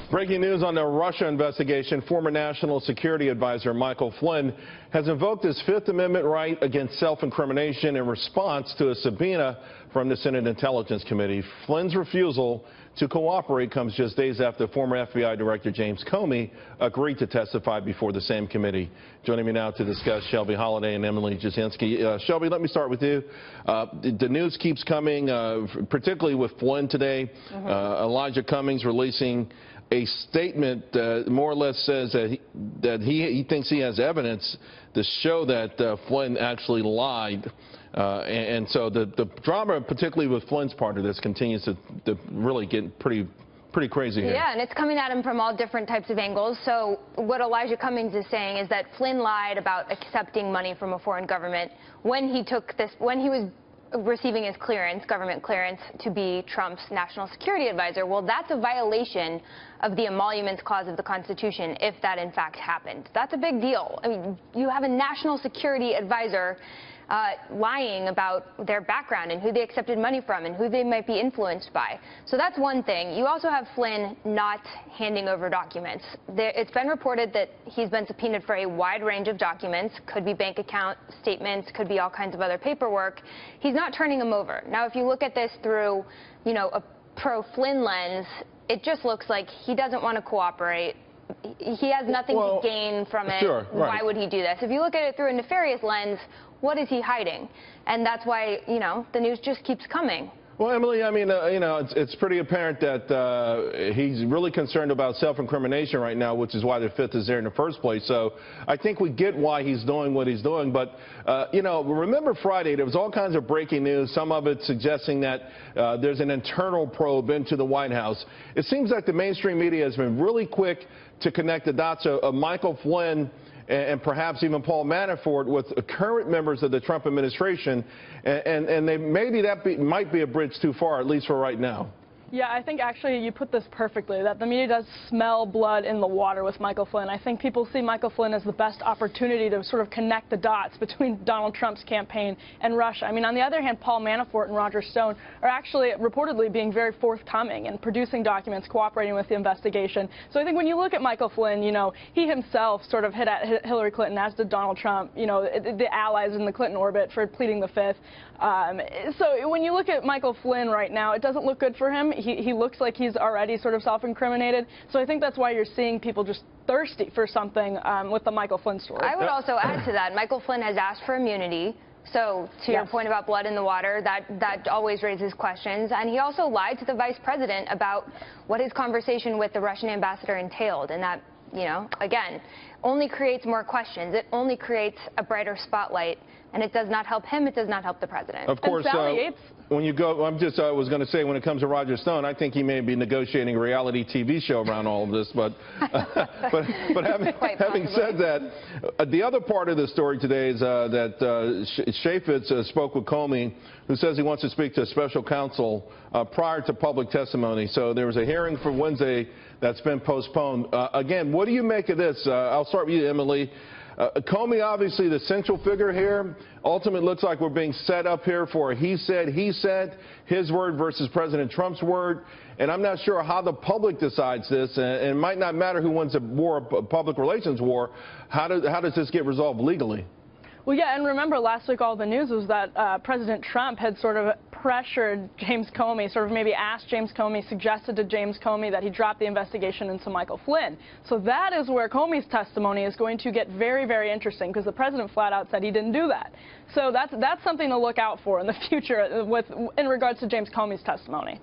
Breaking news on the Russia investigation. Former National Security Advisor Michael Flynn has invoked his Fifth Amendment right against self-incrimination in response to a subpoena from the Senate Intelligence Committee. Flynn's refusal to cooperate comes just days after former FBI Director James Comey agreed to testify before the same committee. Joining me now to discuss, Shelby, Holliday, and Emily Jashinsky. Shelby, let me start with you. The news keeps coming, particularly with Flynn today. Elijah Cummings releasing a statement that more or less says that he thinks he has evidence to show that Flynn actually lied. And so the drama, particularly with Flynn's part of this, continues to really get pretty crazy here. Yeah, and it's coming at him from all different types of angles. So what Elijah Cummings is saying is that Flynn lied about accepting money from a foreign government when he was receiving his clearance, government clearance, to be Trump's national security advisor. Well, that's a violation of the emoluments clause of the Constitution if that in fact happened. That's a big deal. I mean, you have a national security advisor lying about their background and who they accepted money from and who they might be influenced by. So that's one thing. You also have Flynn not handing over documents. It's been reported that he's been subpoenaed for a wide range of documents. Could be bank account statements, could be all kinds of other paperwork. He's not turning them over. Now, if you look at this through, a pro-Flynn lens, it just looks like he doesn't want to cooperate. He has nothing to gain from it. Sure, right. Why would he do this? If you look at it through a nefarious lens, what is he hiding? And that's why, the news just keeps coming. Well, Emily, I mean, it's pretty apparent that he's really concerned about self-incrimination right now, which is why the Fifth is there in the first place. So I think we get why he's doing what he's doing. But, remember Friday, there was all kinds of breaking news, some of it suggesting that there's an internal probe into the White House. It seems like the mainstream media has been really quick to connect the dots of Michael Flynn and perhaps even Paul Manafort with current members of the Trump administration, and maybe that might be a bridge too far, at least for right now. Yeah, I think actually you put this perfectly, that the media does smell blood in the water with Michael Flynn. I think people see Michael Flynn as the best opportunity to sort of connect the dots between Donald Trump's campaign and Russia. I mean, on the other hand, Paul Manafort and Roger Stone are actually reportedly being very forthcoming and producing documents, cooperating with the investigation. So I think when you look at Michael Flynn, he himself sort of hit at Hillary Clinton, as did Donald Trump, the allies in the Clinton orbit for pleading the Fifth. So when you look at Michael Flynn right now, it doesn't look good for him. He looks like he's already sort of self-incriminated. So I think that's why you're seeing people just thirsty for something with the Michael Flynn story. I would also add to that, Michael Flynn has asked for immunity. So to your point about blood in the water, that always raises questions. And he also lied to the vice president about what his conversation with the Russian ambassador entailed. And that, again, only creates more questions. It only creates a brighter spotlight. And it does not help him. It does not help the president. Of course, when you go, I was going to say, when it comes to Roger Stone, I think he may be negotiating a reality TV show around all of this. But having said that, the other part of the story today is that Chaffetz spoke with Comey, who says he wants to speak to a special counsel prior to public testimony. So there was a hearing for Wednesday that's been postponed. Again, what do you make of this? I'll start with you, Emily. Comey, obviously the central figure here. Ultimately, looks like we're being set up here for a he said, his word versus President Trump's word. And I'm not sure how the public decides this. And it might not matter who wins a war, a public relations war. How does this get resolved legally? Well, yeah, and remember last week all the news was that President Trump had sort of pressured James Comey, sort of maybe asked James Comey, suggested to James Comey that he drop the investigation into Michael Flynn. So that is where Comey's testimony is going to get very, very interesting, because the president flat out said he didn't do that. So that's something to look out for in the future in regards to James Comey's testimony.